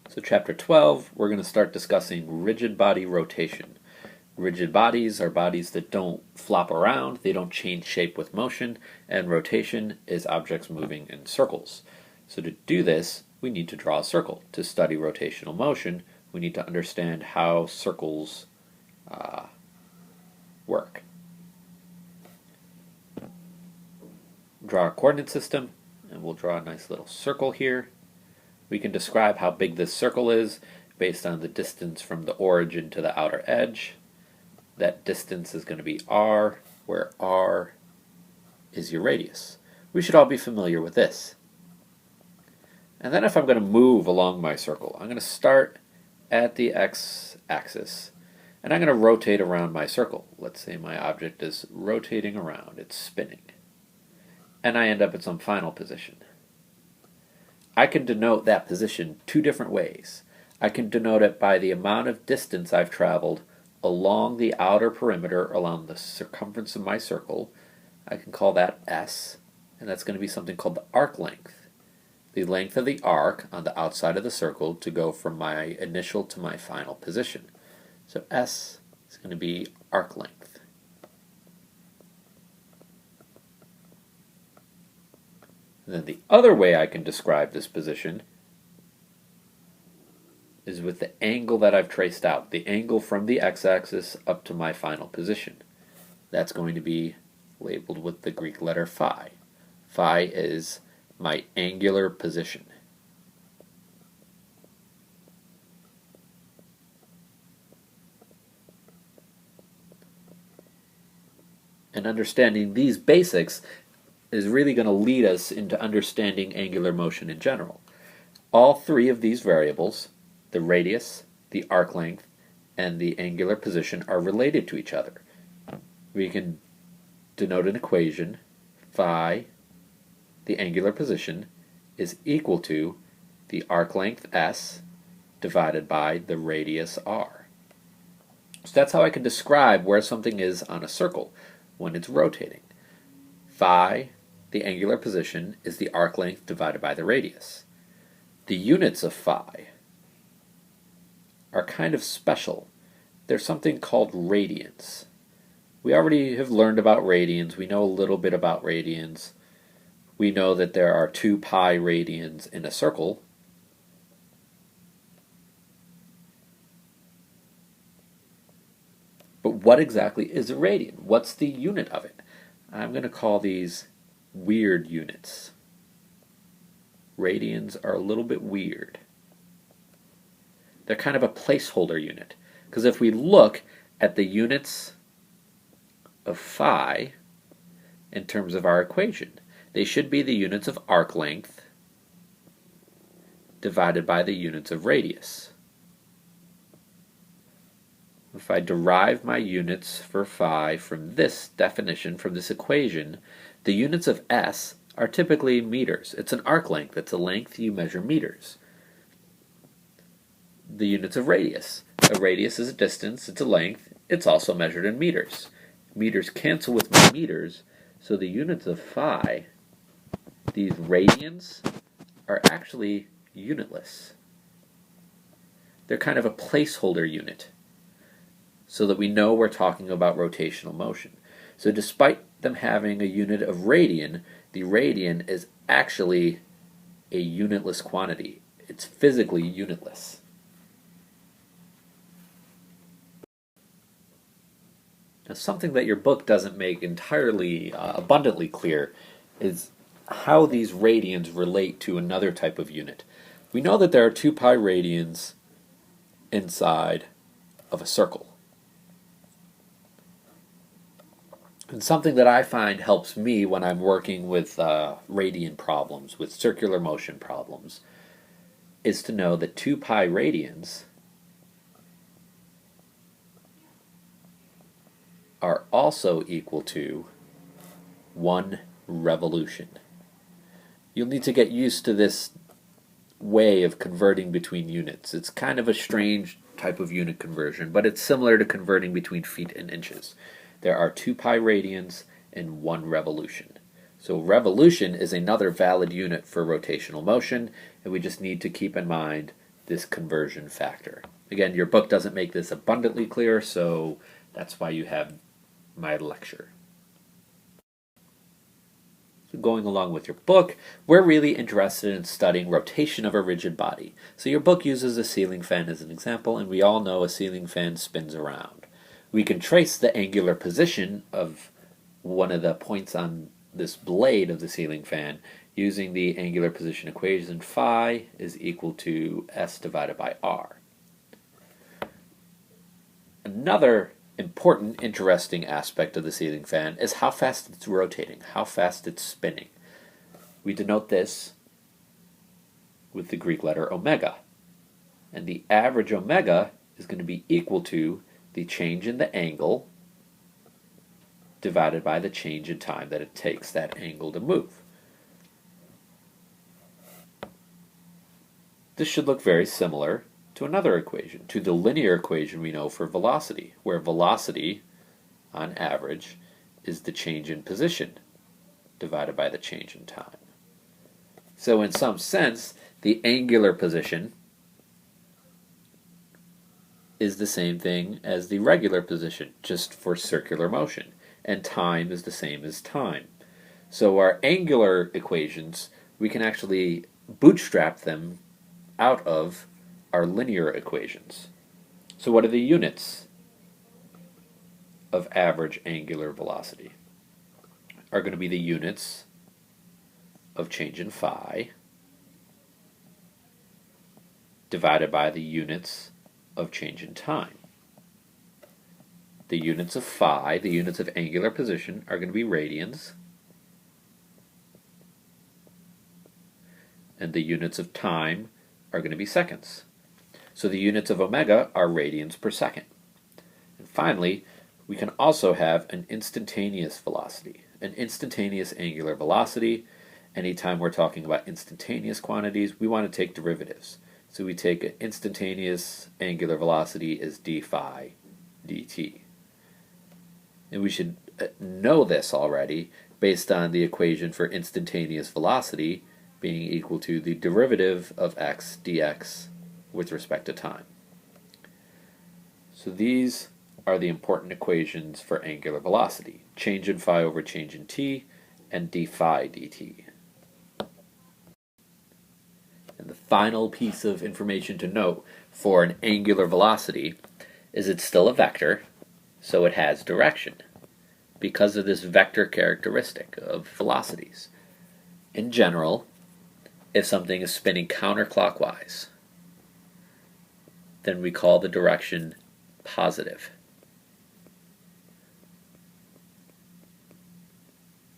So chapter 12, we're going to start discussing rigid body rotation. Rigid bodies are bodies that don't flop around, they don't change shape with motion, and rotation is objects moving in circles. So to do this, we need to draw a circle. To study rotational motion, we need to understand how circles work. Draw a coordinate system, and we'll draw a nice little circle here. We can describe how big this circle is based on the distance from the origin to the outer edge. That distance is going to be r, where r is your radius. We should all be familiar with this. And then if I'm going to move along my circle, I'm going to start at the x-axis, and I'm going to rotate around my circle. Let's say my object is rotating around, it's spinning, and I end up at some final position. I can denote that position two different ways. I can denote it by the amount of distance I've traveled along the outer perimeter, along the circumference of my circle. I can call that S, and that's going to be something called the arc length. The length of the arc on the outside of the circle to go from my initial to my final position. So S is going to be arc length. And then the other way I can describe this position is with the angle that I've traced out, the angle from the x-axis up to my final position. That's going to be labeled with the Greek letter phi. Phi is my angular position. And understanding these basics is really going to lead us into understanding angular motion in general. All three of these variables, the radius, the arc length, and the angular position, are related to each other. We can denote an equation, phi, the angular position, is equal to the arc length s divided by the radius r. So that's how I can describe where something is on a circle when it's rotating. Phi, the angular position, is the arc length divided by the radius. The units of phi are kind of special. They're something called radians. We already have learned about radians. We know a little bit about radians. We know that there are 2 pi radians in a circle. But what exactly is a radian? What's the unit of it? I'm going to call these weird units. Radians are a little bit weird. They're kind of a placeholder unit, because if we look at the units of phi in terms of our equation, they should be the units of arc length divided by the units of radius. If I derive my units for phi from this definition, from this equation, the units of s are typically meters. It's an arc length. It's a length you measure meters. The units of radius. A radius is a distance. It's a length. It's also measured in meters. Meters cancel with my meters, so the units of phi, these radians, are actually unitless. They're kind of a placeholder unit, so that we know we're talking about rotational motion. So despite them having a unit of radian, the radian is actually a unitless quantity. It's physically unitless. Now, something that your book doesn't make entirely abundantly clear is how these radians relate to another type of unit. We know that there are 2 pi radians inside of a circle. And something that I find helps me when I'm working with radian problems, with circular motion problems, is to know that 2 pi radians are also equal to 1 revolution. You'll need to get used to this way of converting between units. It's kind of a strange type of unit conversion, but it's similar to converting between feet and inches. There are 2 pi radians and 1 revolution. So revolution is another valid unit for rotational motion, and we just need to keep in mind this conversion factor. Again, your book doesn't make this abundantly clear, so that's why you have my lecture. So going along with your book, we're really interested in studying rotation of a rigid body. So your book uses a ceiling fan as an example, and we all know a ceiling fan spins around. We can trace the angular position of one of the points on this blade of the ceiling fan using the angular position equation. Phi is equal to S divided by R. Another important, interesting aspect of the ceiling fan is how fast it's rotating, how fast it's spinning. We denote this with the Greek letter omega. And the average omega is going to be equal to the change in the angle divided by the change in time that it takes that angle to move. This should look very similar to another equation, to the linear equation we know for velocity, where velocity, on average, is the change in position divided by the change in time. So in some sense, the angular position is the same thing as the regular position, just for circular motion, and time is the same as time. So our angular equations, we can actually bootstrap them out of our linear equations. So what are the units of average angular velocity? Are going to be the units of change in phi divided by the units of change in time. The units of phi, the units of angular position, are going to be radians, and the units of time are going to be seconds. So the units of omega are radians per second. And finally, we can also have an instantaneous velocity, an instantaneous angular velocity. Anytime we're talking about instantaneous quantities, we want to take derivatives. So we take an instantaneous angular velocity as d phi dt. And we should know this already based on the equation for instantaneous velocity being equal to the derivative of x dx with respect to time. So these are the important equations for angular velocity: change in phi over change in t, and d phi dt. And the final piece of information to note for an angular velocity is it's still a vector, so it has direction because of this vector characteristic of velocities. In general, if something is spinning counterclockwise, then we call the direction positive.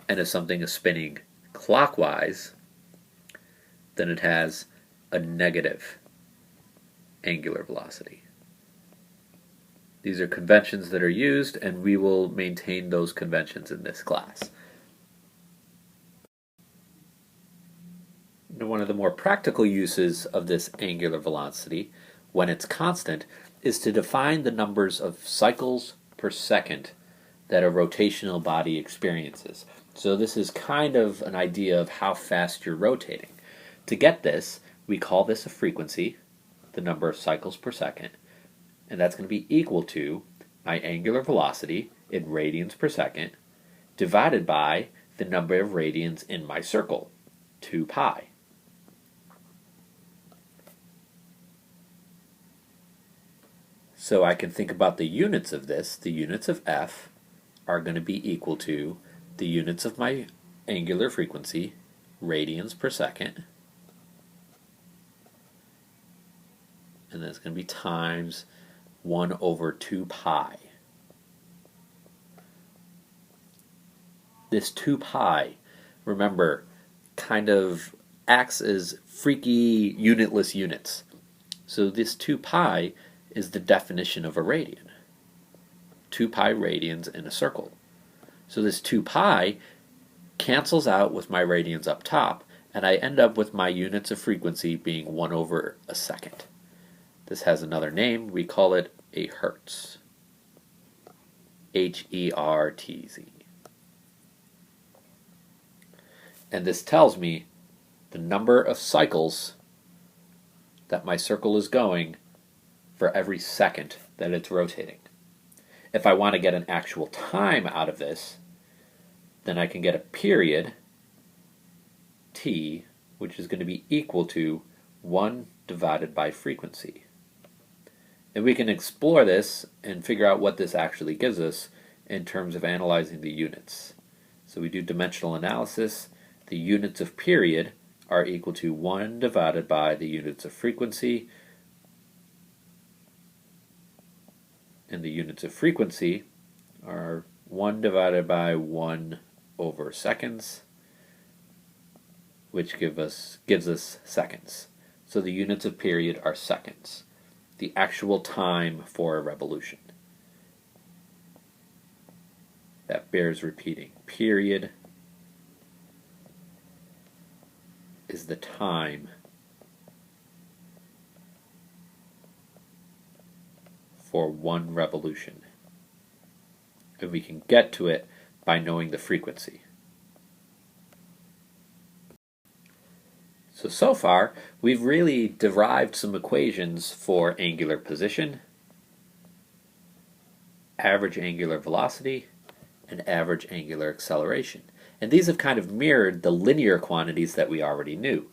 And if something is spinning clockwise, then it has a negative angular velocity. These are conventions that are used, and we will maintain those conventions in this class. Now, one of the more practical uses of this angular velocity, when it's constant, is to define the numbers of cycles per second that a rotational body experiences. So this is kind of an idea of how fast you're rotating. To get this, we call this a frequency, the number of cycles per second, and that's going to be equal to my angular velocity in radians per second divided by the number of radians in my circle, 2 pi. So I can think about the units of this. The units of f are going to be equal to the units of my angular frequency, radians per second, and that's going to be times 1 over 2 pi. This 2 pi, remember, kind of acts as freaky unitless units. So this 2 pi is the definition of a radian. 2 pi radians in a circle. So this 2 pi cancels out with my radians up top, and I end up with my units of frequency being 1 over a second. This has another name. We call it a hertz. H-E-R-T-Z. And this tells me the number of cycles that my circle is going for every second that it's rotating. If I want to get an actual time out of this, then I can get a period, t, which is going to be equal to 1 divided by frequency. And we can explore this and figure out what this actually gives us in terms of analyzing the units. So we do dimensional analysis. The units of period are equal to 1 divided by the units of frequency. And the units of frequency are 1 divided by 1 over seconds, which gives us seconds. So the units of period are seconds, the actual time for a revolution. That bears repeating. Period is the time for one revolution. And we can get to it by knowing the frequency. So far, we've really derived some equations for angular position, average angular velocity, and average angular acceleration. And these have kind of mirrored the linear quantities that we already knew.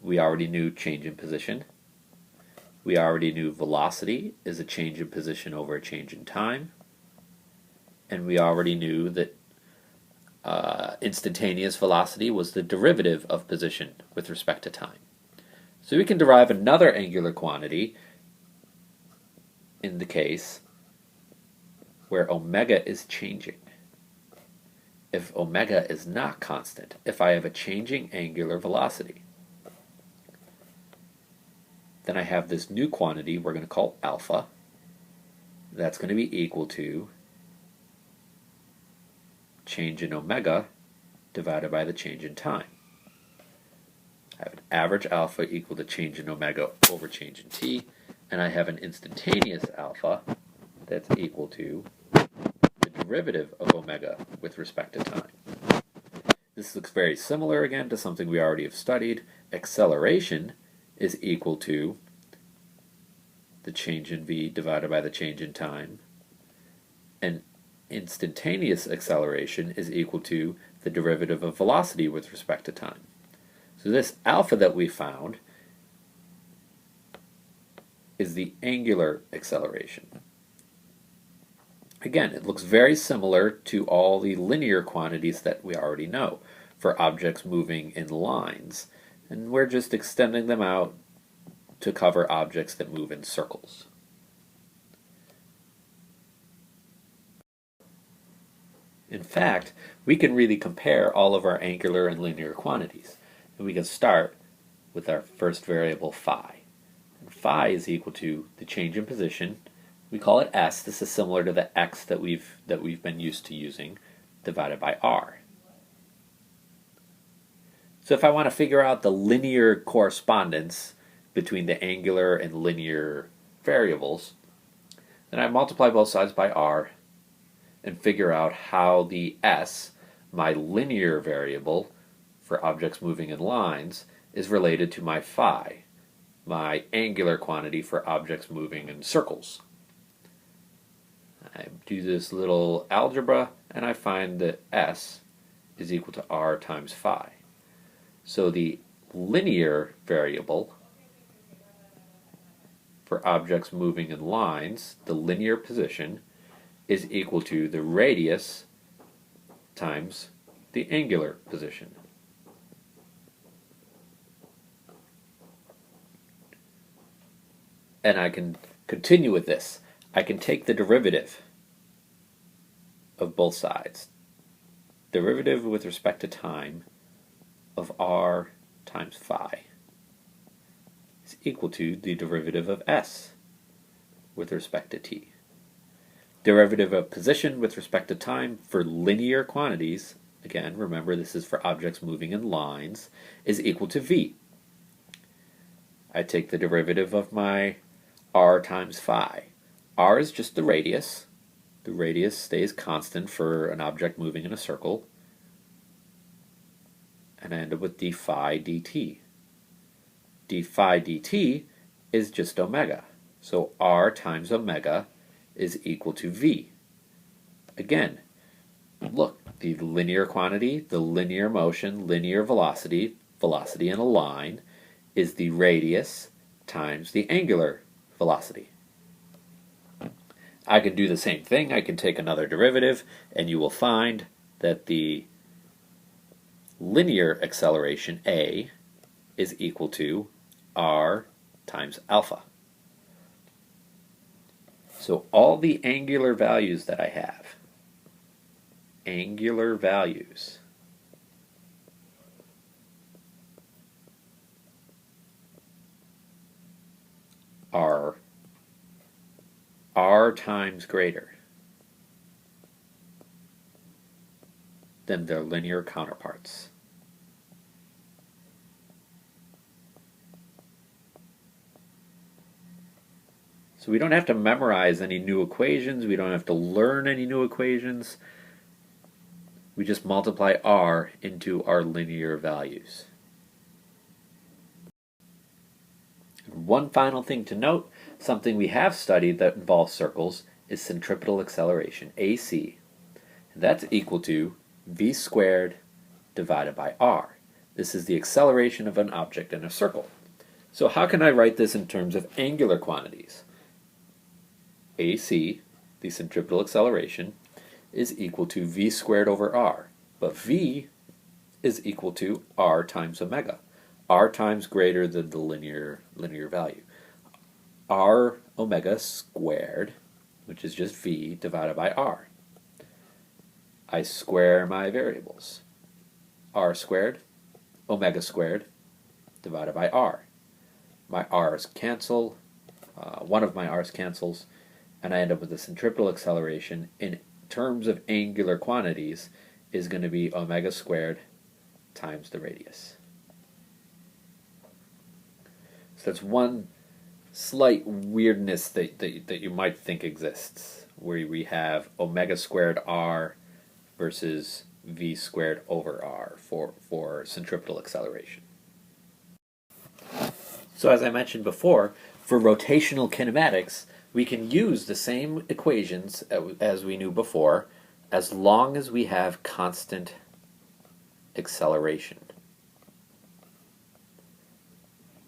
We already knew change in position. We already knew velocity is a change in position over a change in time. And we already knew that instantaneous velocity was the derivative of position with respect to time. So we can derive another angular quantity in the case where omega is changing. If omega is not constant, if I have a changing angular velocity, then I have this new quantity we're going to call alpha. That's going to be equal to change in omega divided by the change in time. I have an average alpha equal to change in omega over change in t, and I have an instantaneous alpha that's equal to the derivative of omega with respect to time. This looks very similar again to something we already have studied. Acceleration is equal to the change in v divided by the change in time, and instantaneous acceleration is equal to the derivative of velocity with respect to time. So this alpha that we found is the angular acceleration. Again, it looks very similar to all the linear quantities that we already know for objects moving in lines, and we're just extending them out to cover objects that move in circles. In fact, we can really compare all of our angular and linear quantities. And we can start with our first variable phi. And phi is equal to the change in position. We call it s. This is similar to the x that we've been used to using, divided by r. So if I want to figure out the linear correspondence between the angular and linear variables, then I multiply both sides by r and figure out how the s, my linear variable for objects moving in lines, is related to my phi, my angular quantity for objects moving in circles. I do this little algebra and I find that s is equal to r times phi. So the linear variable for objects moving in lines, the linear position, is equal to the radius times the angular position. And I can continue with this. I can take the derivative of both sides. Derivative with respect to time of r times phi is equal to the derivative of s with respect to t. Derivative of position with respect to time for linear quantities, again, remember this is for objects moving in lines, is equal to v. I take the derivative of my r times phi. R is just the radius. The radius stays constant for an object moving in a circle. And I end up with d phi dt. d phi dt is just omega. So r times omega is equal to v. Again, look, the linear quantity, the linear motion, linear velocity, velocity in a line, is the radius times the angular velocity. I can do the same thing. I can take another derivative, and you will find that the linear acceleration, a, is equal to r times alpha. So all the angular values that I have, angular values, are r times greater than their linear counterparts. So we don't have to memorize any new equations, we don't have to learn any new equations. We just multiply r into our linear values. One final thing to note, something we have studied that involves circles, is centripetal acceleration, AC. And that's equal to v squared divided by r. This is the acceleration of an object in a circle. So how can I write this in terms of angular quantities? AC, the centripetal acceleration, is equal to v squared over r. But v is equal to r times omega. R times greater than the linear value. R omega squared, which is just v, divided by r. I square my variables. R squared, omega squared, divided by r. My r's cancel, one of my r's cancels, and I end up with the centripetal acceleration in terms of angular quantities is going to be omega squared times the radius. So that's one slight weirdness that you might think exists, where we have omega squared r versus v squared over r for centripetal acceleration. So as I mentioned before, for rotational kinematics, we can use the same equations as we knew before, as long as we have constant acceleration.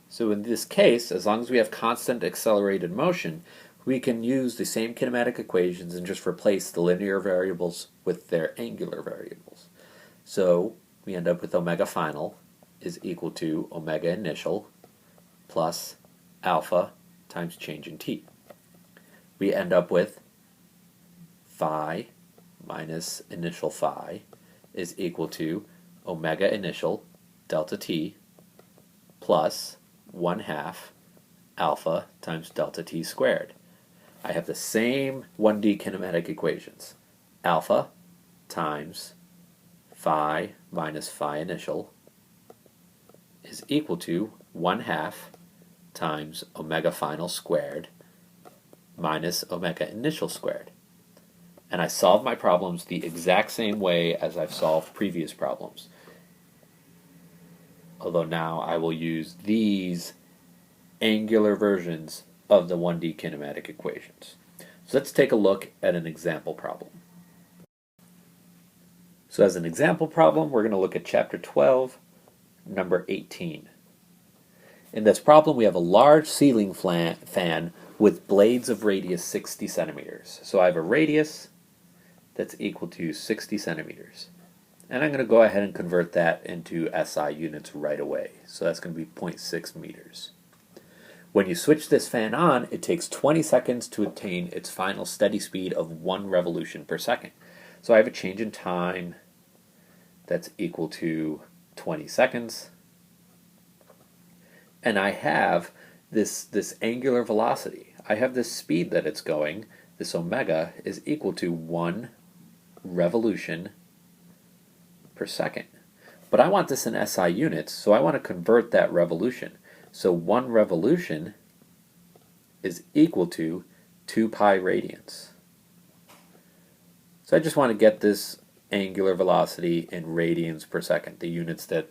So in this case, as long as we have constant accelerated motion, we can use the same kinematic equations and just replace the linear variables with their angular variables. So we end up with omega final is equal to omega initial plus alpha times change in t. We end up with phi minus initial phi is equal to omega initial delta t plus 1/2 alpha times delta t squared. I have the same 1D kinematic equations. Alpha times phi minus phi initial is equal to 1/2 times omega final squared minus omega initial squared. And I solve my problems the exact same way as I've solved previous problems. Although now I will use these angular versions of the 1D kinematic equations. So let's take a look at an example problem. So as an example problem, we're going to look at chapter 12, number 18. In this problem, we have a large ceiling fan with blades of radius 60 centimeters. So I have a radius that's equal to 60 centimeters. And I'm going to go ahead and convert that into SI units right away. So that's going to be 0.6 meters. When you switch this fan on, it takes 20 seconds to attain its final steady speed of 1 revolution per second. So I have a change in time that's equal to 20 seconds. And I have this angular velocity. I have this speed that it's going. This omega is equal to 1 revolution per second. But I want this in SI units, so I want to convert that revolution. So 1 revolution is equal to 2 pi radians. So I just want to get this angular velocity in radians per second, the units that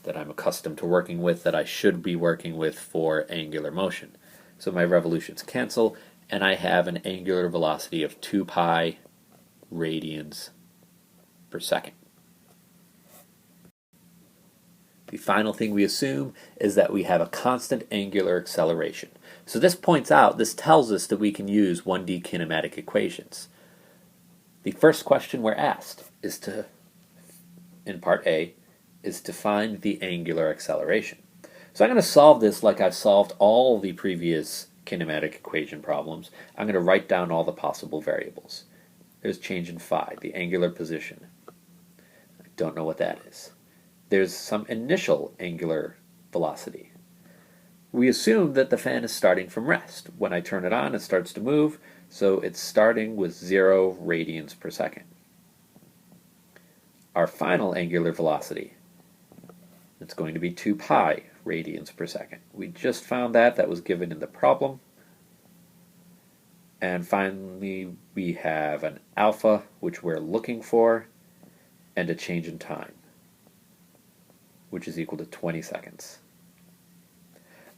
that I'm accustomed to working with, that I should be working with for angular motion. So my revolutions cancel, and I have an angular velocity of 2 pi radians per second. The final thing we assume is that we have a constant angular acceleration. So this tells us that we can use 1D kinematic equations. The first question we're asked in part A, is to find the angular acceleration. So I'm going to solve this like I've solved all the previous kinematic equation problems. I'm going to write down all the possible variables. There's change in phi, the angular position. I don't know what that is. There's some initial angular velocity. We assume that the fan is starting from rest. When I turn it on, it starts to move, so it's starting with 0 radians per second. Our final angular velocity, it's going to be 2 pi radians per second. We just found that was given in the problem. And finally, we have an alpha, which we're looking for, and a change in time, which is equal to 20 seconds.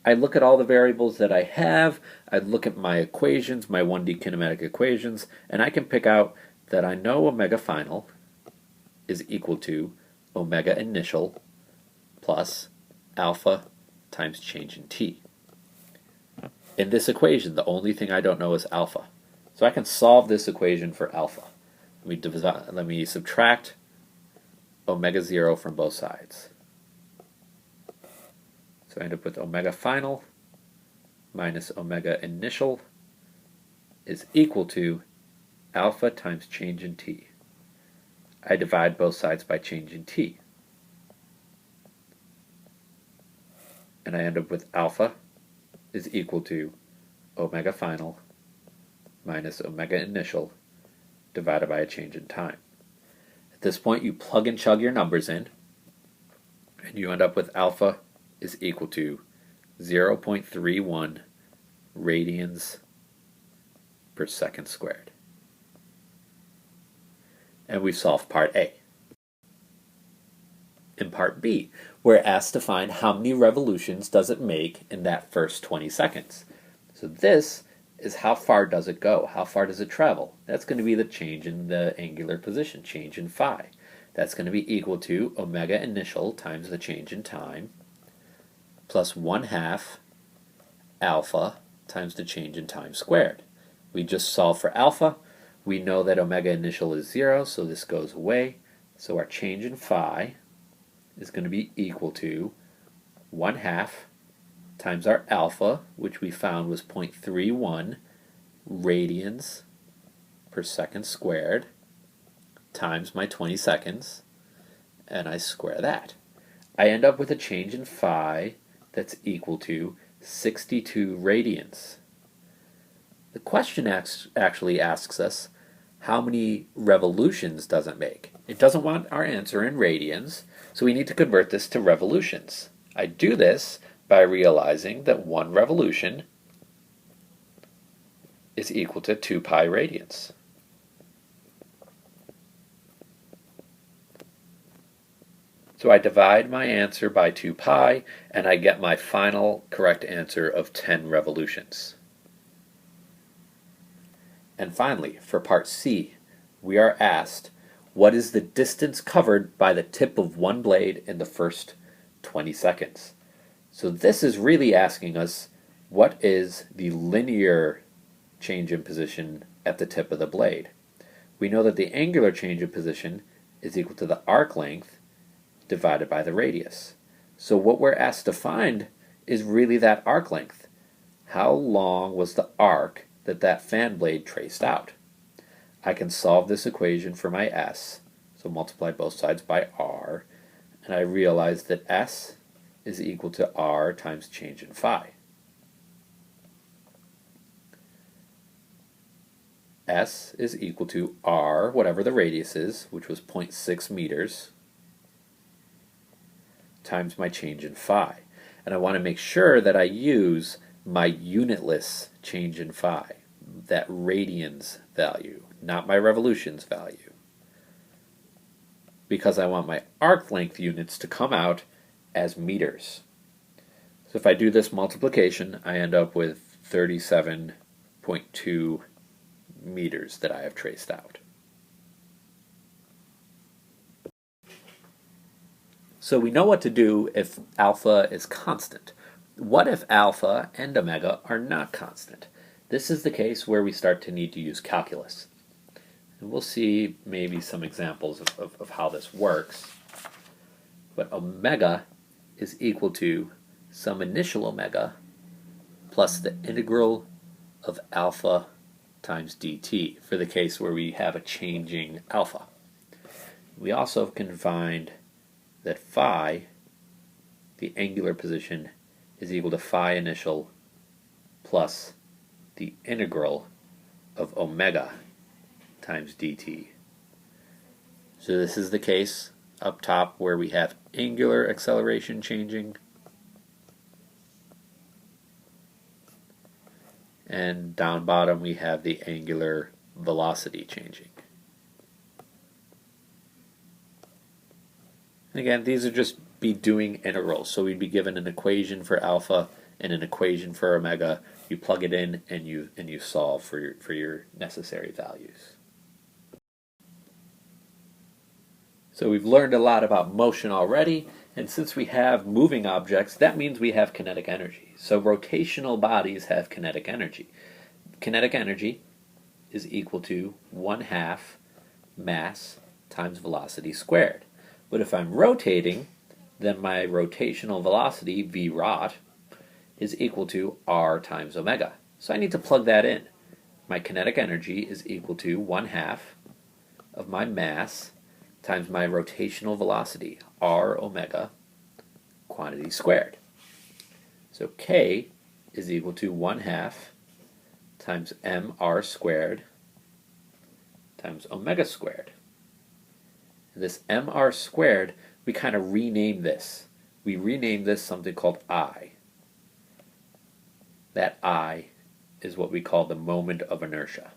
I look at all the variables that I have, I look at my equations, my 1D kinematic equations, and I can pick out that I know omega final is equal to omega initial plus alpha times change in t. In this equation, the only thing I don't know is alpha. So I can solve this equation for alpha. Let me subtract omega 0 from both sides. So I end up with omega final minus omega initial is equal to alpha times change in t. I divide both sides by change in t. And I end up with alpha is equal to omega final minus omega initial divided by a change in time. At this point, you plug and chug your numbers in, and you end up with alpha is equal to 0.31 radians per second squared. And we've solved part A. In part B, we're asked to find how many revolutions does it make in that first 20 seconds. So this is how far does it go? How far does it travel? That's going to be the change in the angular position, change in phi. That's going to be equal to omega initial times the change in time plus 1/2 alpha times the change in time squared. We just solved for alpha. We know that omega initial is 0, so this goes away. So our change in phi is going to be equal to 1/2 times our alpha, which we found was 0.31 radians per second squared, times my 20 seconds, and I square that. I end up with a change in phi that's equal to 62 radians. The question actually asks us, how many revolutions does it make? It doesn't want our answer in radians, so we need to convert this to revolutions. I do this by realizing that 1 revolution is equal to 2 pi radians. So I divide my answer by 2 pi, and I get my final correct answer of 10 revolutions. And finally, for part C, we are asked, what is the distance covered by the tip of one blade in the first 20 seconds? So this is really asking us, what is the linear change in position at the tip of the blade? We know that the angular change in position is equal to the arc length divided by the radius. So what we're asked to find is really that arc length. How long was the arc that fan blade traced out? I can solve this equation for my s, so multiply both sides by r, and I realize that s is equal to r times change in phi. S is equal to r, whatever the radius is, which was 0.6 meters, times my change in phi. And I want to make sure that I use my unitless change in phi, that radians value, not my revolutions value, because I want my arc length units to come out as meters. So if I do this multiplication, I end up with 37.2 meters that I have traced out. So we know what to do if alpha is constant. What if alpha and omega are not constant? This is the case where we start to need to use calculus. And we'll see maybe some examples of how this works. But omega is equal to some initial omega plus the integral of alpha times dt for the case where we have a changing alpha. We also can find that phi, the angular position, is equal to phi initial plus the integral of omega times dt. So this is the case up top where we have angular acceleration changing and down bottom we have the angular velocity changing. And again, these are just be doing integrals, so we'd be given an equation for alpha and an equation for omega. You plug it in and you solve for your necessary values. So we've learned a lot about motion already, and since we have moving objects, that means we have kinetic energy. So rotational bodies have kinetic energy. Kinetic energy is equal to 1/2 mass times velocity squared. But if I'm rotating, then my rotational velocity, v rot, is equal to r times omega. So I need to plug that in. My kinetic energy is equal to 1/2 of my mass times my rotational velocity, r omega, quantity squared. So k is equal to 1/2 times mr squared times omega squared. This mr squared, we kind of rename this. We rename this something called I. That I is what we call the moment of inertia.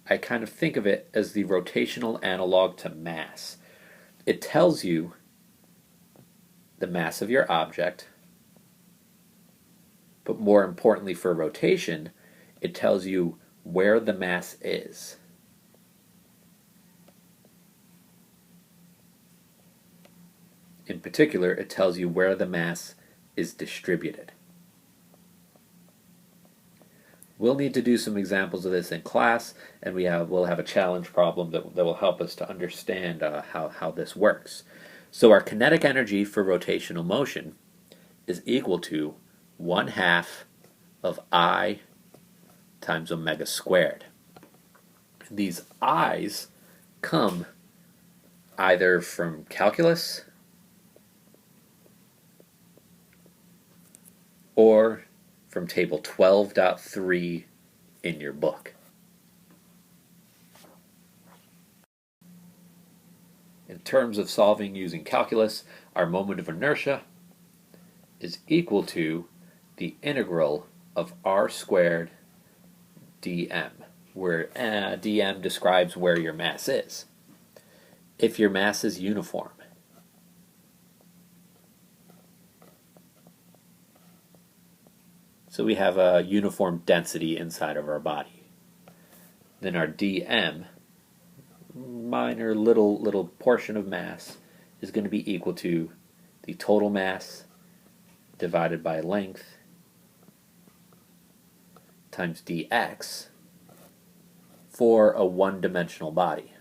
I kind of think of it as the rotational analog to mass. It tells you the mass of your object, but more importantly for rotation, it tells you where the mass is. In particular, it tells you where the mass is distributed. We'll need to do some examples of this in class, and we'll have a challenge problem that will help us to understand how this works. So our kinetic energy for rotational motion is equal to 1/2 of I times omega squared. These I's come either from calculus or from table 12.3 in your book. In terms of solving using calculus, our moment of inertia is equal to the integral of r squared dm, where dm describes where your mass is. If your mass is uniform, so we have a uniform density inside of our body, then our dm, minor little portion of mass, is going to be equal to the total mass divided by length times dx for a one-dimensional body.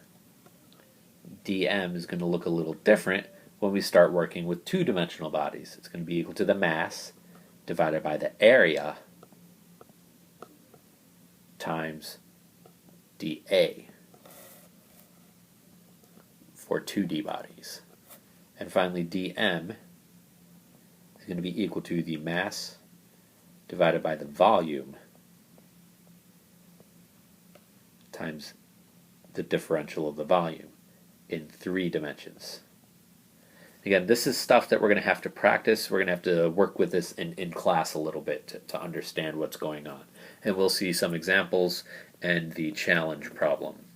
dm is going to look a little different when we start working with two-dimensional bodies. It's going to be equal to the mass divided by the area times dA for 2D bodies. And finally, dm is going to be equal to the mass divided by the volume times the differential of the volume in 3 dimensions. Again, this is stuff that we're going to have to practice. We're going to have to work with this in class a little bit to understand what's going on. And we'll see some examples and the challenge problem.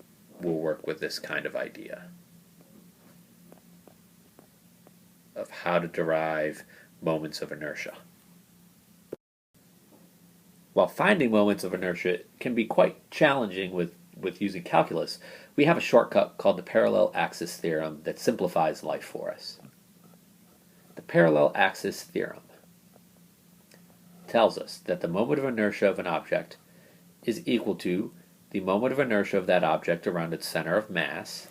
we'll work with this kind of idea of how to derive moments of inertia. While finding moments of inertia can be quite challenging with using calculus, we have a shortcut called the parallel axis theorem that simplifies life for us. The parallel axis theorem tells us that the moment of inertia of an object is equal to the moment of inertia of that object around its center of mass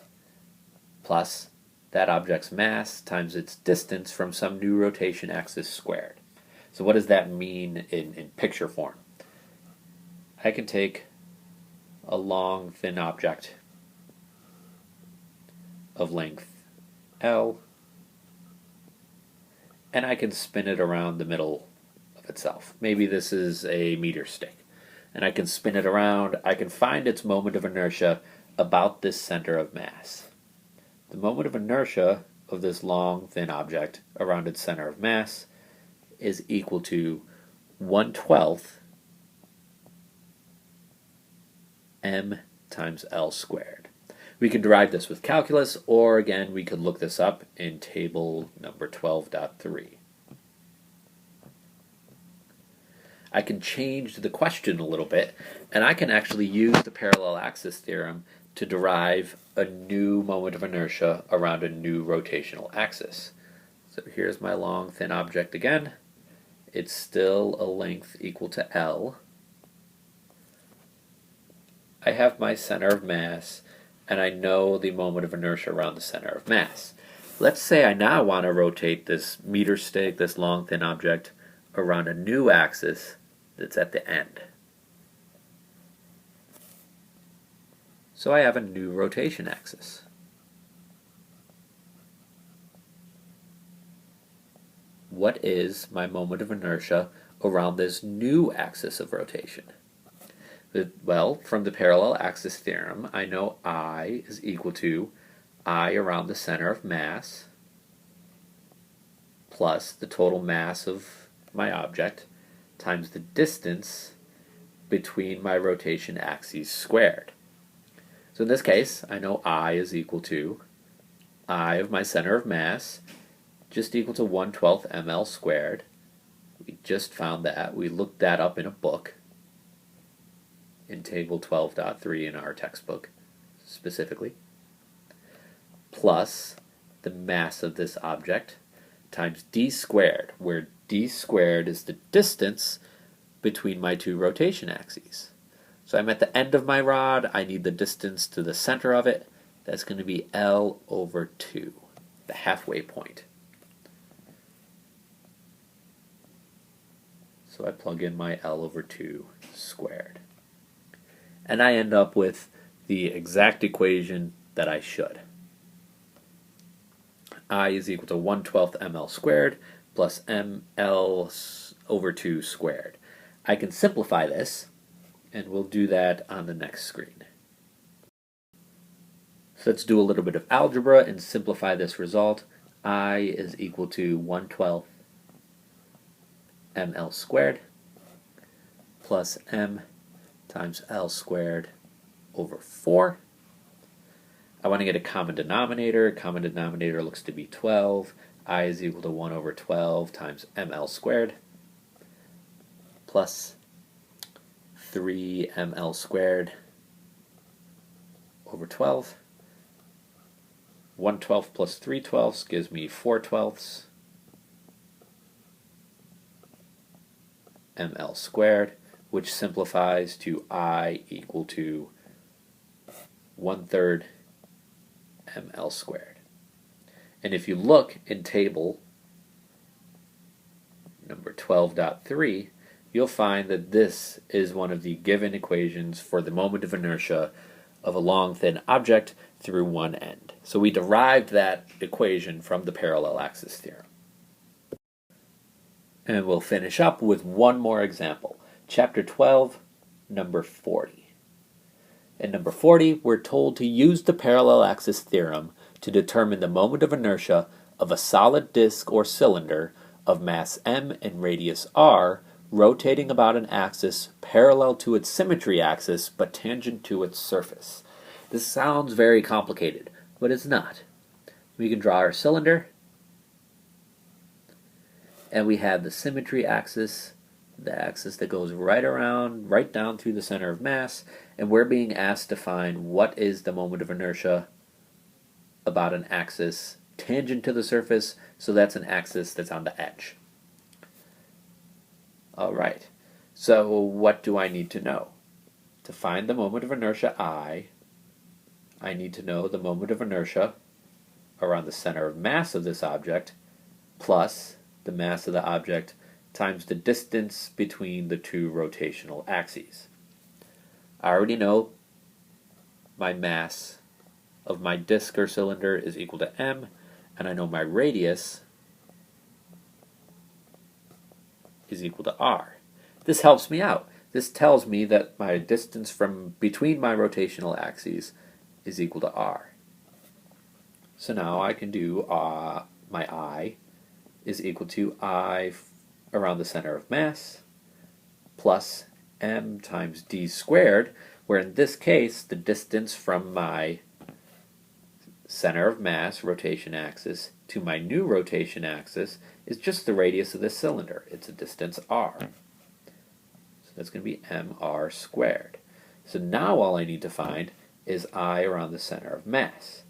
plus that object's mass times its distance from some new rotation axis squared. So what does that mean in picture form? I can take a long, thin object of length L, and I can spin it around the middle of itself. Maybe this is a meter stick. And I can spin it around. I can find its moment of inertia about this center of mass. The moment of inertia of this long, thin object around its center of mass is equal to 1/12 m times L squared. We can derive this with calculus, or again, we could look this up in table number 12.3. I can change the question a little bit, and I can actually use the parallel axis theorem to derive a new moment of inertia around a new rotational axis. So here's my long, thin object again. It's still a length equal to L. I have my center of mass, and I know the moment of inertia around the center of mass. Let's say I now want to rotate this meter stick, this long, thin object, around a new axis that's at the end. So I have a new rotation axis. What is my moment of inertia around this new axis of rotation? Well, from the parallel axis theorem, I know I is equal to I around the center of mass plus the total mass of my object times the distance between my rotation axes squared. So in this case, I know I is equal to I of my center of mass just equal to 1/12 ml squared. We just found that. We looked that up in a book in table 12.3 in our textbook specifically, plus the mass of this object times d squared, where d squared is the distance between my two rotation axes. So I'm at the end of my rod. I need the distance to the center of it. That's going to be L over 2, the halfway point. So I plug in my L over 2 squared. And I end up with the exact equation that I should. I is equal to 1/12 ml squared plus ml over 2 squared. I can simplify this, and we'll do that on the next screen. So let's do a little bit of algebra and simplify this result. I is equal to 1/12 ml squared plus m times L squared over 4. I want to get a common denominator. Common denominator looks to be 12. I is equal to 1 over 12 times ml squared plus 3 ml squared over 12. 1/12 plus 3/12 gives me 4/12 ml squared, which simplifies to I equal to 1/3 ml squared. And if you look in table number 12.3, you'll find that this is one of the given equations for the moment of inertia of a long, thin object through one end. So we derived that equation from the parallel axis theorem. And we'll finish up with one more example. Chapter 12, number 40. In number 40, we're told to use the parallel axis theorem to determine the moment of inertia of a solid disk or cylinder of mass m and radius r rotating about an axis parallel to its symmetry axis but tangent to its surface. This sounds very complicated, but it's not. We can draw our cylinder, and we have the symmetry axis, the axis that goes right down through the center of mass, and we're being asked to find what is the moment of inertia about an axis tangent to the surface, so that's an axis that's on the edge. Alright, so what do I need to know? To find the moment of inertia I need to know the moment of inertia around the center of mass of this object plus the mass of the object times the distance between the two rotational axes. I already know my mass of my disk or cylinder is equal to m, and I know my radius is equal to r. This helps me out. This tells me that my distance from between my rotational axes is equal to r. So now I can do my I is equal to I around the center of mass plus m times d squared, where in this case the distance from my center of mass rotation axis to my new rotation axis is just the radius of this cylinder. It's a distance r. So that's going to be mr squared. So now all I need to find is I around the center of mass.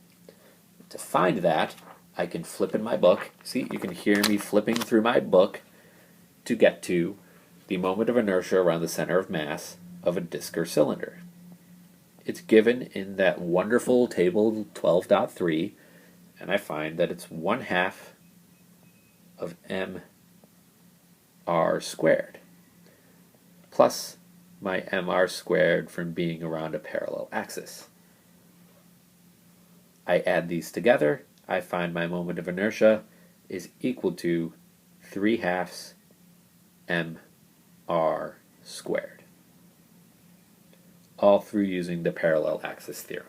To find that, I can flip in my book. See, you can hear me flipping through my book to get to the moment of inertia around the center of mass of a disk or cylinder. It's given in that wonderful table 12.3, and I find that it's 1/2 of mr squared plus my mr squared from being around a parallel axis. I add these together, I find my moment of inertia is equal to 3/2 mr squared. All through using the parallel axis theorem.